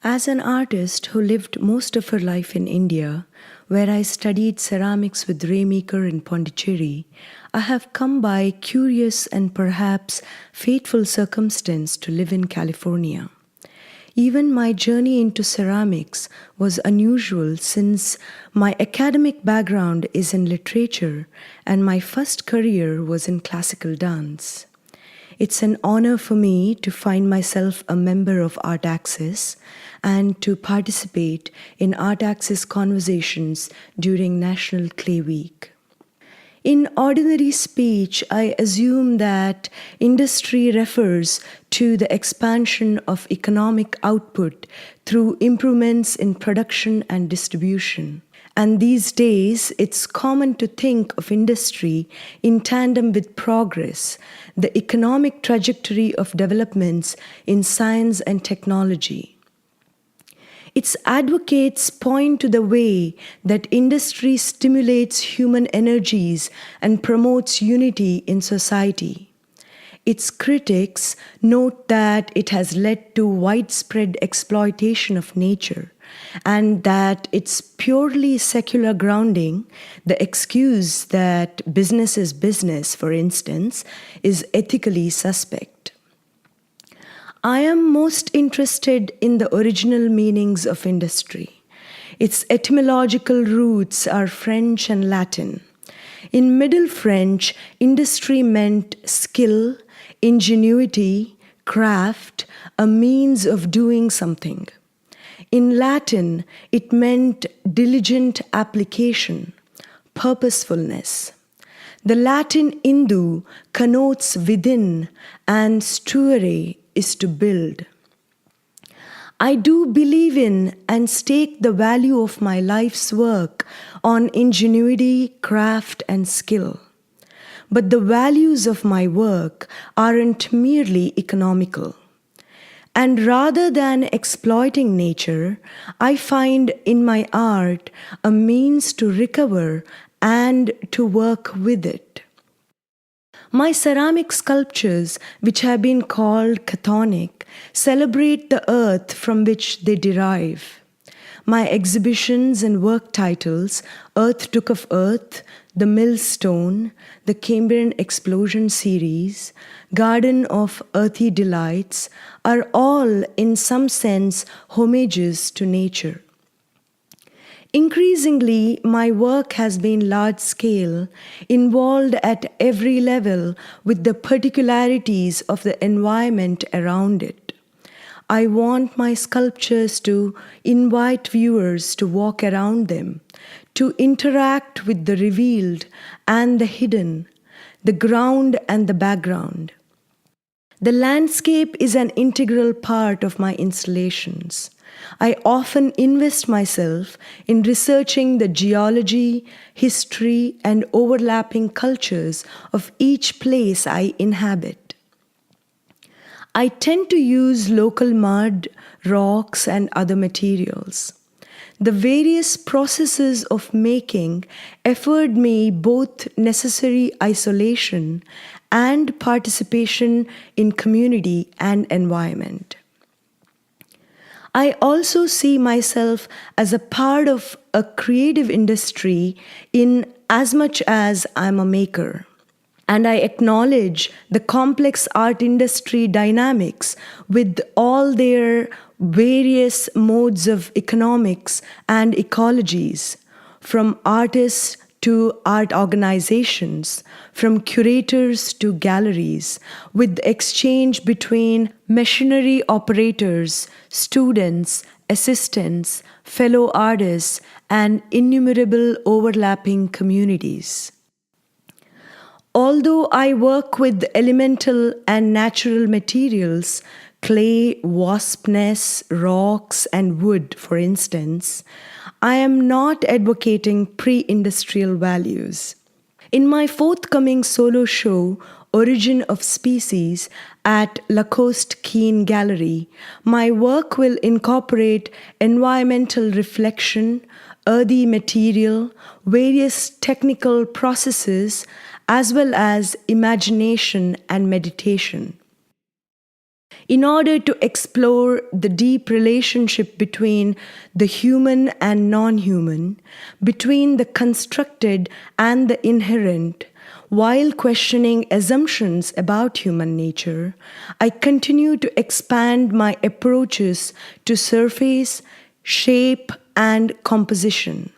As an artist who lived most of her life in India, where I studied ceramics with Raymaker in Pondicherry, I have come by curious and perhaps fateful circumstance to live in California. Even my journey into ceramics was unusual since my academic background is in literature and my first career was in classical dance. It's an honor for me to find myself a member of Artaxis and to participate in Artaxis conversations during National Clay Week. In ordinary speech, I assume that industry refers to the expansion of economic output through improvements in production and distribution. And these days, it's common to think of industry in tandem with progress, the economic trajectory of developments in science and technology. Its advocates point to the way that industry stimulates human energies and promotes unity in society. Its critics note that it has led to widespread exploitation of nature and that its purely secular grounding, the excuse that business is business, for instance, is ethically suspect. I am most interested in the original meanings of industry. Its etymological roots are French and Latin. In Middle French, industry meant skill, ingenuity, craft, a means of doing something. In Latin, it meant diligent application, purposefulness. The Latin Indu connotes within and stuere is to build. I do believe in and stake the value of my life's work on ingenuity, craft, and skill. But the values of my work aren't merely economical. And rather than exploiting nature, I find in my art a means to recover and to work with it. My ceramic sculptures, which have been called chthonic, celebrate the earth from which they derive. My exhibitions and work titles, Earth Took of Earth, The Millstone, the Cambrian Explosion series, Garden of Earthy Delights, are all in some sense homages to nature. Increasingly, my work has been large-scale, involved at every level with the particularities of the environment around it. I want my sculptures to invite viewers to walk around them, to interact with the revealed and the hidden, the ground and the background. The landscape is an integral part of my installations. I often invest myself in researching the geology, history, and overlapping cultures of each place I inhabit. I tend to use local mud, rocks, and other materials. The various processes of making afford me both necessary isolation and participation in community and environment. I also see myself as a part of a creative industry in as much as I'm a maker. And I acknowledge the complex art industry dynamics with all their various modes of economics and ecologies, from artists to art organizations, from curators to galleries, with exchange between machinery operators, students, assistants, fellow artists, and innumerable overlapping communities. Although I work with elemental and natural materials, clay, wasp nests, rocks, and wood, for instance, I am not advocating pre-industrial values. In my forthcoming solo show, Origin of Species, at Lacoste Keene Gallery, my work will incorporate environmental reflection, earthy material, various technical processes, as well as imagination and meditation. in order to explore the deep relationship between the human and non-human, between the constructed and the inherent, while questioning assumptions about human nature, I continue to expand my approaches to surface, shape, and composition.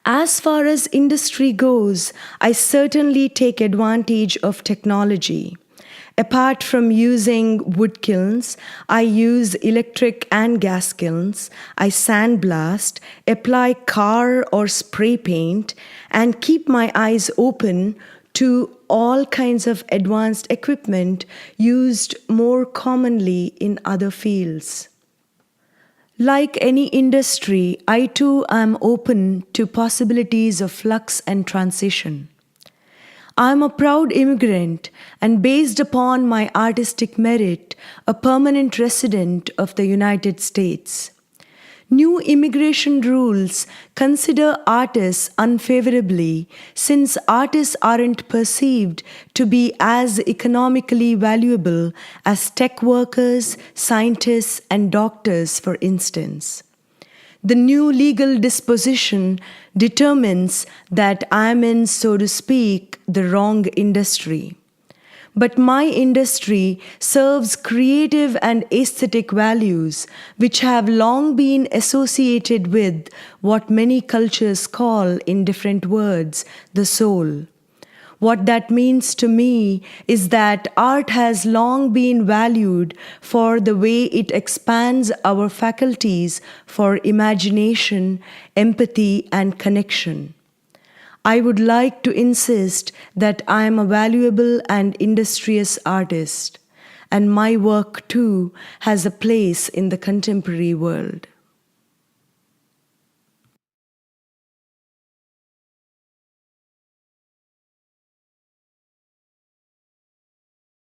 As far as industry goes, I certainly take advantage of technology. Apart from using wood kilns, I use electric and gas kilns. I sandblast, apply car or spray paint, and keep my eyes open to all kinds of advanced equipment used more commonly in other fields. Like any industry, I too am open to possibilities of flux and transition. I am a proud immigrant and, based upon my artistic merit, a permanent resident of the United States. New immigration rules consider artists unfavorably since artists aren't perceived to be as economically valuable as tech workers, scientists, and doctors, for instance. The new legal disposition determines that I am in, so to speak, the wrong industry. But my industry serves creative and aesthetic values which have long been associated with what many cultures call, in different words, the soul. What that means to me is that art has long been valued for the way it expands our faculties for imagination, empathy, and connection. I would like to insist that I am a valuable and industrious artist, and my work too has a place in the contemporary world.